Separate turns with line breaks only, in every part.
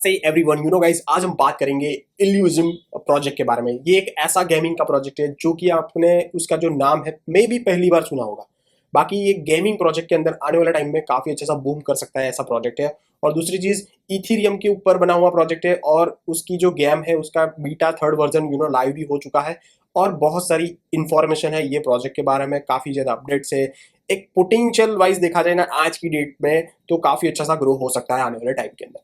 से everyone guys, आज हम बात करेंगे इल्यूजम प्रोजेक्ट के बारे में। ये एक ऐसा गेमिंग का प्रोजेक्ट है जो कि आपने उसका जो नाम है मे भी पहली बार सुना होगा। बाकी ये गेमिंग प्रोजेक्ट के अंदर आने वाले टाइम में काफी अच्छा सा बूम कर सकता है, ऐसा प्रोजेक्ट है। और दूसरी चीज, इथीरियम के ऊपर बना हुआ प्रोजेक्ट है और उसकी जो गेम है उसका बीटा थर्ड वर्जन लाइव भी हो चुका है। और बहुत सारी इंफॉर्मेशन है ये प्रोजेक्ट के बारे में, काफी ज्यादा अपडेट्स है। एक पोटेंशियल वाइज देखा जाए ना आज की डेट में, तो काफी अच्छा सा ग्रो हो सकता है आने वाले टाइम के अंदर।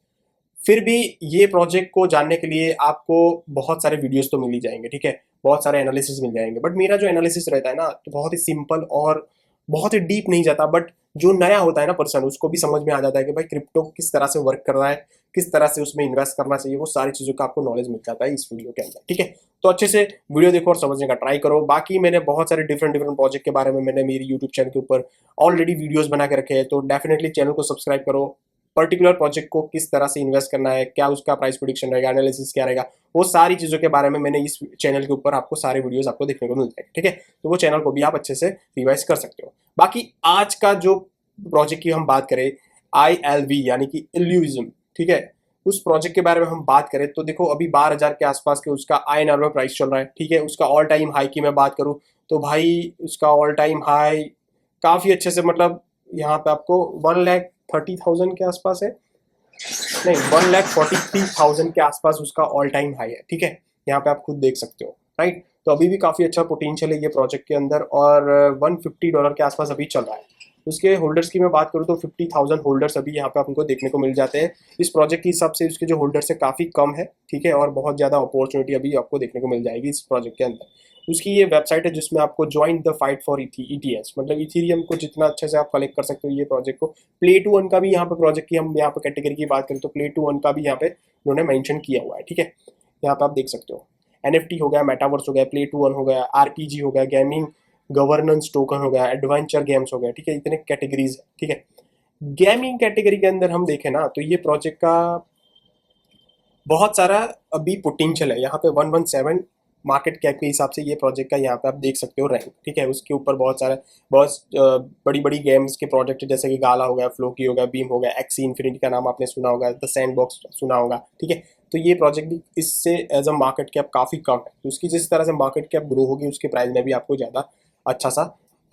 फिर भी ये प्रोजेक्ट को जानने के लिए आपको बहुत सारे वीडियोस तो मिल ही जाएंगे, ठीक है, बहुत सारे एनालिसिस मिल जाएंगे। बट मेरा जो एनालिसिस रहता है ना, तो बहुत ही सिंपल और बहुत ही डीप नहीं जाता। बट जो नया होता है ना पर्सन, उसको भी समझ में आ जाता है कि भाई क्रिप्टो किस तरह से वर्क कर रहा है, किस तरह से उसमें इन्वेस्ट करना चाहिए, वो सारी चीज़ों का आपको नॉलेज मिल जाता है इस वीडियो के अंदर, ठीक है। तो अच्छे से वीडियो देखो और समझने का ट्राई करो। बाकी मैंने बहुत सारे डिफरेंट डिफरेंट प्रोजेक्ट के बारे में मैंने मेरी यूट्यूब चैनल के ऊपर ऑलरेडी वीडियोस बना के रखे हैं, तो डेफिनेटली चैनल को सब्सक्राइब करो। पर्टिकुलर प्रोजेक्ट को किस तरह से इन्वेस्ट करना है, क्या उसका प्राइस प्रेडिक्शन रहेगा, एनालिसिस क्या रहेगा, वो सारी चीज़ों के बारे में मैंने इस चैनल के ऊपर आपको सारे वीडियोस आपको देखने को मिल जाएंगे, ठीक है। तो वो चैनल को भी आप अच्छे से रिवाइज कर सकते हो। बाकी आज का जो प्रोजेक्ट की हम बात करें, ILV यानी कि इल्यूजम, ठीक है, उस प्रोजेक्ट के बारे में हम बात करें तो देखो अभी 12,000 के आसपास के उसका INR में प्राइस चल रहा है, ठीक है। उसका ऑल टाइम हाई की मैं बात करूं तो भाई उसका ऑल टाइम हाई काफ़ी अच्छे से, मतलब यहाँ पे आपको 1,30,000 के आसपास है, नहीं 1,43,000 के आसपास उसका ऑल टाइम हाई है, ठीक है। यहाँ पे आप खुद देख सकते हो, राइट। तो अभी भी काफ़ी अच्छा पोटेंशियल है ये प्रोजेक्ट के अंदर, और $150 के आसपास अभी चल रहा है। उसके होल्डर्स की मैं बात करूँ तो 50,000 होल्डर्स अभी यहाँ पे आपको देखने को मिल जाते हैं। इस प्रोजेक्ट के हिसाब से उसके जो होल्डर्स है काफ़ी कम है, ठीक है, और बहुत ज़्यादा अपॉर्चुनिटी अभी आपको देखने को मिल जाएगी इस प्रोजेक्ट के अंदर। उसकी ये वेबसाइट है जिसमें आपको join the fight for ETH, मतलब इथीरियम को जितना अच्छे से आप कलेक्ट कर सकते हो ये प्रोजेक्ट को। प्ले टू वन का भी यहाँ पे प्रोजेक्ट की हम यहाँ पे कैटेगरी की बात करें तो प्ले टू वन का भी यहाँ पे उन्होंने मेंशन किया हुआ है, ठीक है। यहाँ पे आप देख सकते हो NFT हो गया, मेटावर्स हो गया, प्ले टू वन हो गया, RPG हो गया, गेमिंग गवर्नेंस टोकन हो गया, एडवेंचर गेम्स हो गया, ठीक है। इतने कैटेगरीज है, ठीक है। गेमिंग कैटेगरी के अंदर हम देखें ना तो ये प्रोजेक्ट का बहुत सारा अभी पोटेंशियल है। यहाँ पे 117 मार्केट कैप के हिसाब से ये प्रोजेक्ट का यहाँ पे आप देख सकते हो रैंक, ठीक है। उसके ऊपर बहुत सारा बहुत बड़ी बड़ी गेम्स के प्रोजेक्ट जैसे कि गाला हो गया, फ्लोकी हो गया, बीम हो गया, एक्सी इन्फिनिटी का नाम आपने सुना होगा, द सैंडबॉक्स सुना होगा, ठीक है। तो ये प्रोजेक्ट भी इससे एज अ मार्केट कैप काफ़ी कम है, तो उसकी जिस तरह से मार्केट कैप ग्रो होगी उसके प्राइस में भी आपको ज़्यादा अच्छा सा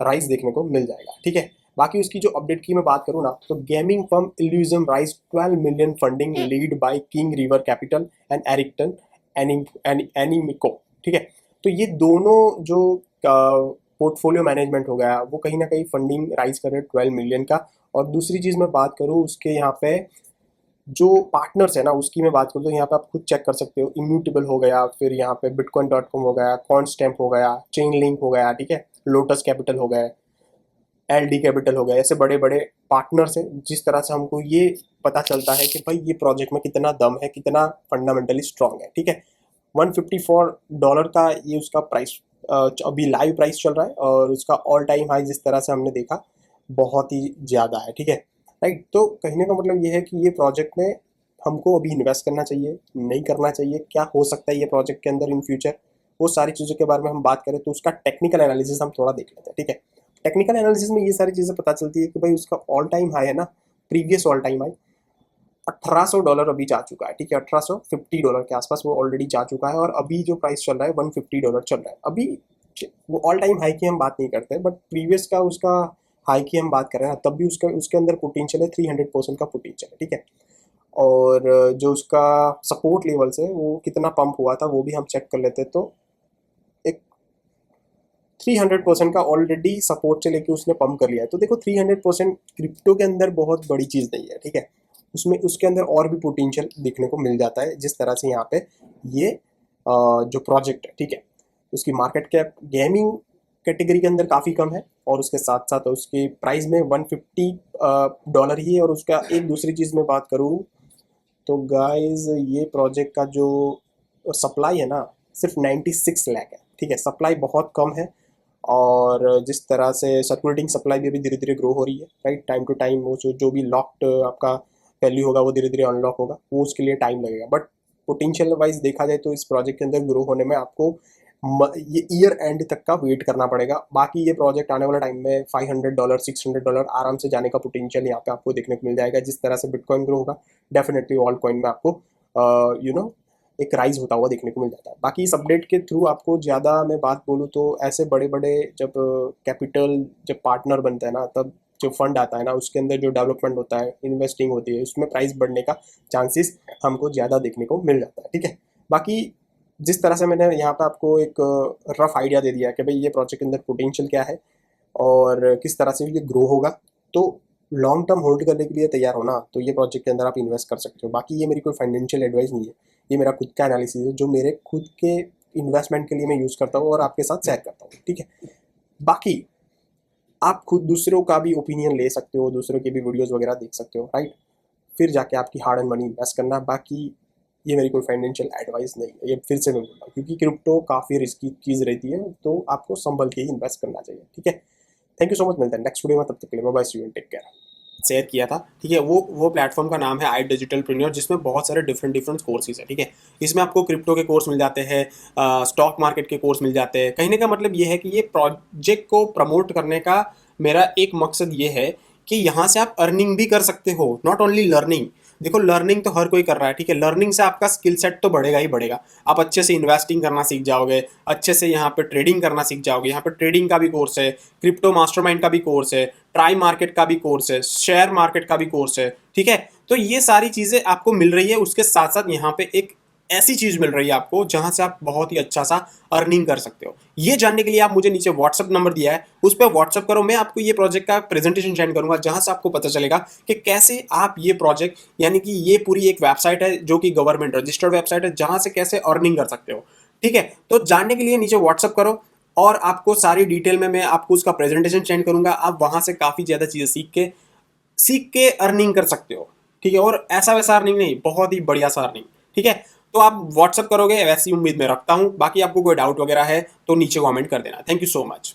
राइज देखने को मिल जाएगा, ठीक है। बाकी उसकी जो अपडेट की मैं बात करूँ ना तो गेमिंग फर्म इल्यूजम raise 12 million funding led by King River Capital and एरिक्टन एनिमिको, ठीक है। तो ये दोनों जो पोर्टफोलियो मैनेजमेंट हो गया वो कहीं ना कहीं फंडिंग राइज कर रहे हैं 12 मिलियन का। और दूसरी चीज़ मैं बात करूँ उसके यहाँ पे जो पार्टनर्स है ना उसकी मैं बात करूँ तो यहाँ पे आप खुद चेक कर सकते हो। इम्यूटेबल हो गया, फिर यहाँ पे Bitcoin.com हो गया, कॉन्स्टैम्प हो गया, चेन लिंक हो गया, ठीक है, लोटस कैपिटल हो गया, LD कैपिटल हो गया, ऐसे बड़े बड़े पार्टनर्स हैं। जिस तरह से हमको ये पता चलता है कि भाई ये प्रोजेक्ट में कितना दम है, कितना फंडामेंटली स्ट्रांग है, ठीक है। $154 का ये उसका प्राइस अभी लाइव प्राइस चल रहा है, और उसका ऑल टाइम हाई जिस तरह से हमने देखा बहुत ही ज़्यादा है, ठीक है, राइट। तो कहने का मतलब ये है कि ये प्रोजेक्ट में हमको अभी इन्वेस्ट करना चाहिए, नहीं करना चाहिए, क्या हो सकता है ये प्रोजेक्ट के अंदर इन फ्यूचर, वो सारी चीज़ों के बारे में हम बात करें तो उसका टेक्निकल एनालिसिस हम थोड़ा देख लेते हैं, ठीक है। टेक्निकल एनालिसिस में ये सारी चीज़ें पता चलती है कि भाई उसका ऑल टाइम हाई है ना, प्रीवियस ऑल टाइम हाई $1,800 अभी जा चुका है, ठीक है। $1,850 के आसपास वो ऑलरेडी जा चुका है, और अभी जो प्राइस चल रहा है $150 चल रहा है अभी। वो ऑल टाइम हाई की हम बात नहीं करते, बट प्रीवियस का उसका हाई की हम बात कर रहे हैं, तब भी उसका उसके अंदर पोटेंशियल है, 300% का पोटेंशियल है, ठीक है। और जो उसका सपोर्ट लेवल्स है वो कितना पंप हुआ था वो भी हम चेक कर लेते हैं, तो एक 300% का ऑलरेडी सपोर्ट से लेके उसने पंप कर लिया है। तो देखो 300% क्रिप्टो के अंदर बहुत बड़ी चीज़ नहीं है, ठीक है। उसमें उसके अंदर और भी पोटेंशियल देखने को मिल जाता है, जिस तरह से यहाँ पे ये जो प्रोजेक्ट है, ठीक है, उसकी मार्केट कैप गेमिंग कैटेगरी के अंदर काफ़ी कम है, और उसके साथ साथ उसकी प्राइस में $150 ही है। और उसका एक दूसरी चीज़ में बात करूँ तो गाइस ये प्रोजेक्ट का जो सप्लाई है ना सिर्फ 96 लाख है, ठीक है, सप्लाई बहुत कम है। और जिस तरह से सर्कुलेटिंग सप्लाई भी अभी धीरे धीरे ग्रो हो रही है, राइट, टाइम टू टाइम वो जो भी लॉक्ड आपका वैल्यू होगा वो धीरे धीरे अनलॉक होगा, वो उसके लिए टाइम लगेगा। बट पोटेंशियल वाइज देखा जाए तो इस प्रोजेक्ट के अंदर ग्रो होने में आपको ये ईयर एंड तक का वेट करना पड़ेगा। बाकी ये प्रोजेक्ट आने वाला टाइम में $500 $600 आराम से जाने का पोटेंशियल यहाँ पे आपको देखने को मिल जाएगा। जिस तरह से बिटकॉइन ग्रो होगा डेफिनेटली ऑल कॉइन में आपको एक राइज होता हुआ देखने को मिल जाता है। बाकी इस अपडेट के थ्रू आपको ज़्यादा मैं बात बोलूँ तो ऐसे बड़े बड़े जब कैपिटल जब पार्टनर बनता है ना, तब जो फंड आता है ना, उसके अंदर जो डेवलपमेंट होता है, इन्वेस्टिंग होती है, उसमें प्राइस बढ़ने का चांसेस हमको ज़्यादा देखने को मिल जाता है। ठीक है, बाकी जिस तरह से मैंने यहाँ पे आपको एक रफ आइडिया दे दिया कि भाई ये प्रोजेक्ट के अंदर पोटेंशियल क्या है और किस तरह से ये ग्रो होगा, तो लॉन्ग टर्म होल्ड करने के लिए तैयार होना तो ये प्रोजेक्ट के अंदर आप इन्वेस्ट कर सकते हो। बाकी ये मेरी कोई फाइनेंशियल एडवाइस नहीं है, ये मेरा खुद का एनालिसिस है जो मेरे खुद के इन्वेस्टमेंट के लिए मैं यूज़ करता हूँ और आपके साथ शेयर करता हूँ। ठीक है, बाकी आप खुद दूसरों का भी ओपिनियन ले सकते हो, दूसरों की भी वीडियोस वगैरह देख सकते हो, राइट, फिर जाके आपकी हार्ड एंड मनी इन्वेस्ट करना। बाकी ये मेरी कोई फाइनेंशियल एडवाइस नहीं है, ये फिर से मैं बोल रहा हूँ, क्योंकि क्रिप्टो काफ़ी रिस्की चीज़ रहती है, तो आपको संभल के ही इन्वेस्ट करना चाहिए। ठीक है, थैंक यू सो मच, मिलते हैं नेक्स्ट वीडियो में, तब तक के लिए bye bye, see you, take care. Share किया था, ठीक है, वो प्लेटफॉर्म का नाम है आई डिजिटल प्रीनियर, जिसमें बहुत सारे डिफरेंट कोर्सेज है। ठीक है, इसमें आपको क्रिप्टो के कोर्स मिल जाते हैं, स्टॉक मार्केट के कोर्स मिल जाते हैं। कहने का मतलब ये है कि ये प्रोजेक्ट को प्रमोट करने का मेरा एक मकसद ये है कि यहाँ से आप अर्निंग भी कर सकते हो, नॉट ओनली लर्निंग। देखो, लर्निंग तो हर कोई कर रहा है, ठीक है, लर्निंग से आपका स्किल सेट तो बढ़ेगा ही बढ़ेगा, आप अच्छे से इन्वेस्टिंग करना सीख जाओगे, अच्छे से यहाँ पे ट्रेडिंग करना सीख जाओगे। यहाँ पे ट्रेडिंग का भी कोर्स है, क्रिप्टो मास्टरमाइंड का भी कोर्स है, ट्राई मार्केट का भी कोर्स है, शेयर मार्केट का भी कोर्स है। ठीक है, तो ये सारी चीज़ें आपको मिल रही है, उसके साथ साथ यहाँ पे एक ऐसी चीज़ मिल रही है आपको जहां से आप बहुत ही अच्छा सा अर्निंग कर सकते हो। ये जानने के लिए आप मुझे नीचे व्हाट्सअप नंबर दिया है, उस पर व्हाट्सअप करो, मैं आपको ये प्रोजेक्ट का प्रेजेंटेशन सेंड करूंगा, जहां से आपको पता चलेगा कि कैसे आप ये प्रोजेक्ट, यानी कि ये पूरी एक वेबसाइट है जो कि गवर्नमेंट रजिस्टर्ड वेबसाइट है, जहां से कैसे अर्निंग कर सकते हो। ठीक है, तो जानने के लिए नीचे व्हाट्सअप करो और आपको सारी डिटेल में मैं आपको उसका प्रेजेंटेशन सेंड करूंगा। आप वहां से काफ़ी ज़्यादा चीज़ें सीख के अर्निंग कर सकते हो। ठीक है, और ऐसा वैसा अर्निंग नहीं, बहुत ही बढ़िया सा अर्निंग। ठीक है, तो आप व्हाट्सअप करोगे, वैसी उम्मीद में रखता हूं। बाकी आपको कोई डाउट वगैरह है तो नीचे कमेंट कर देना। Thank you so much.